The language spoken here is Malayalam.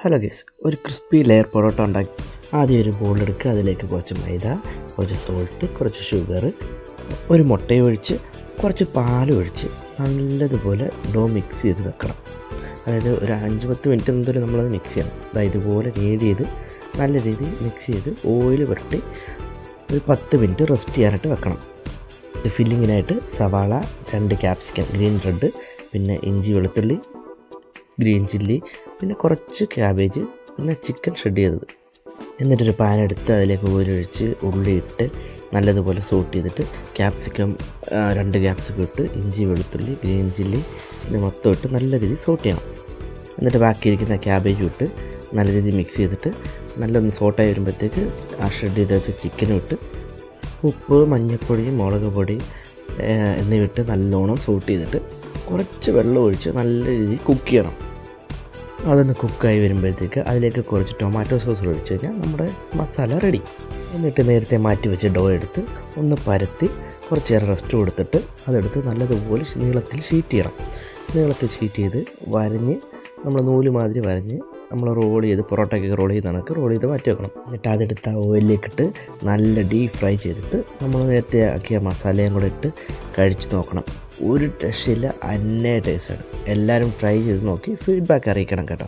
ഹലോ ഗൈസ്, ഒരു ക്രിസ്പി ലെയർ പൊറോട്ട ഉണ്ടാക്കി. ആദ്യം ഒരു ബോൾ എടുക്കുക, അതിലേക്ക് കുറച്ച് മൈദ, കുറച്ച് സോൾട്ട്, കുറച്ച് ഷുഗർ, ഒരു മുട്ടയും ഒഴിച്ച് കുറച്ച് പാലും ഒഴിച്ച് നല്ലതുപോലെ ഡോ മിക്സ് ചെയ്ത് വെക്കണം. അതായത് ഒരു 5-10 മിനിറ്റ് എന്തായാലും നമ്മളത് മിക്സ് ചെയ്യണം. അതായത് ഇതുപോലെ നീഡ് ചെയ്ത് നല്ല രീതിയിൽ മിക്സ് ചെയ്ത് ഓയിൽ പുരട്ടി ഒരു 10 മിനിറ്റ് റെസ്റ്റ് ചെയ്യാനായിട്ട് വെക്കണം. ഫില്ലിങ്ങിനായിട്ട് സവാള, 2 ക്യാപ്സിക്കം ഗ്രീൻ റെഡ്, പിന്നെ ഇഞ്ചി വെളുത്തുള്ളി, ഗ്രീൻ ചില്ലി, പിന്നെ കുറച്ച് ക്യാബേജ്, പിന്നെ ചിക്കൻ ഷെഡ് ചെയ്തത്. എന്നിട്ടൊരു പാൻ എടുത്ത് അതിലേക്ക് ഓയിലൊഴിച്ച് ഉള്ളി ഇട്ട് നല്ലതുപോലെ സോട്ട് ചെയ്തിട്ട് ക്യാപ്സിക്കം 2 ക്യാപ്സിക്കം ഇട്ട് ഇഞ്ചി വെളുത്തുള്ളി ഗ്രീൻ ചില്ലി ഇത് മൊത്തം ഇട്ട് നല്ല രീതിയിൽ സോട്ട് ചെയ്യണം. എന്നിട്ട് ബാക്കിയിരിക്കുന്ന ക്യാബേജും ഇട്ട് നല്ല രീതിയിൽ മിക്സ് ചെയ്തിട്ട് നല്ലൊന്ന് സോട്ടായി വരുമ്പോഴത്തേക്ക് ആ ഷെഡ് ചെയ്ത് വെച്ച ചിക്കനും ഇട്ട് ഉപ്പ്, മഞ്ഞൾപ്പൊടി, മുളക് പൊടി എന്നിവ ഇട്ട് നല്ലോണം സോട്ട് ചെയ്തിട്ട് കുറച്ച് വെള്ളം ഒഴിച്ച് നല്ല രീതിയിൽ കുക്ക് ചെയ്യണം. അതൊന്ന് കുക്കായി വരുമ്പോഴത്തേക്ക് അതിലേക്ക് കുറച്ച് ടൊമാറ്റോ സോസ് ഒഴിച്ച് കഴിഞ്ഞാൽ നമ്മുടെ മസാല റെഡി. എന്നിട്ട് നേരത്തെ മാറ്റി വെച്ച് ഡോ എടുത്ത് ഒന്ന് പരത്തി കുറച്ച് നേരം റെസ്റ്റ് കൊടുത്തിട്ട് അതെടുത്ത് നല്ലതുപോലെ നീളത്തിൽ ഷീറ്റ് ചെയ്യണം. നീളത്തിൽ ഷീറ്റ് ചെയ്ത് വരഞ്ഞ് നമ്മൾ നൂല് മാതിരി വരഞ്ഞ് നമ്മൾ റോൾ ചെയ്ത് പൊറോട്ടയ്ക്ക് റോൾ ചെയ്ത് റോൾ ചെയ്ത് മാറ്റി വെക്കണം. എന്നിട്ട് അതെടുത്ത് ആ ഓയിലിലേക്കിട്ട് നല്ല ഡീപ് ഫ്രൈ ചെയ്തിട്ട് നമ്മൾ നേരത്തെ ആക്കിയ മസാലയും കൂടെ ഇട്ട് കഴിച്ച് നോക്കണം. ഒരു രക്ഷയില്ല, അന്നേ ടേസ്റ്റാണ്. എല്ലാവരും ട്രൈ ചെയ്ത് നോക്കി ഫീഡ്ബാക്ക് അറിയിക്കണം കേട്ടോ.